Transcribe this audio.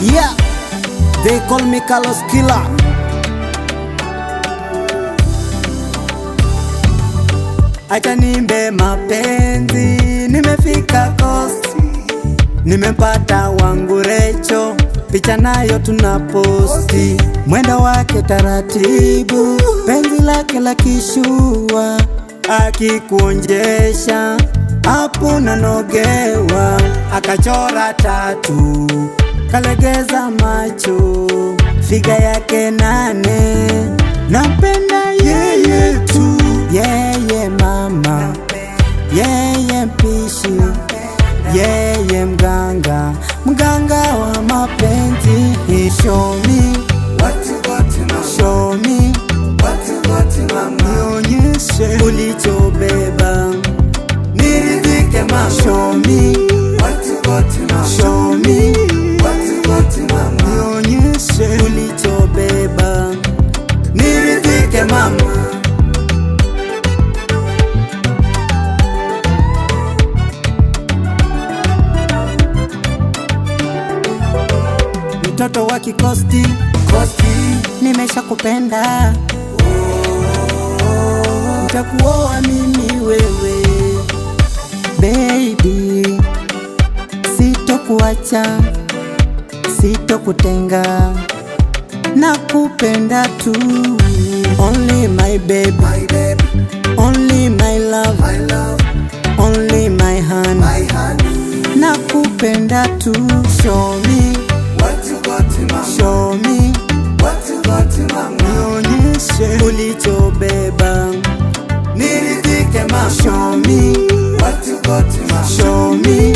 Yeah, they call me Carlos Killer. Acha nimbe mapenzi, nimefika Coast, nimempata wangu Recho, picha nayo tunaposti, mwendo wake taratibu, penzi lake la kishua, akikuonjesha hapo nanogewa, akachora tatu, kalegeza macho, figa yake 8, nampenda yeye tu, yeye mama, yeye mpishi, yeye mganga, mganga wa mapenzi. Show me what you got, mama. Show me what you got, mama. Nionyeshe ulichobeba, niridhike mama. Show me what you got, mama. Show me what you got, mama. Nionyeshe ulichobeba, niridhike mama. Mtoto wa Kikosti, nimesha kupenda, nitakuoa mimi wewe baby, sitokuacha, sitokutenga, nakupenda tu. Only my baby, only my love, only my honey, nakupenda tu. Show me what you got, mama. Show me what you got, mama. Nionyeshe ulichobeba, niridhike mama. Show me what you got, mama. Show me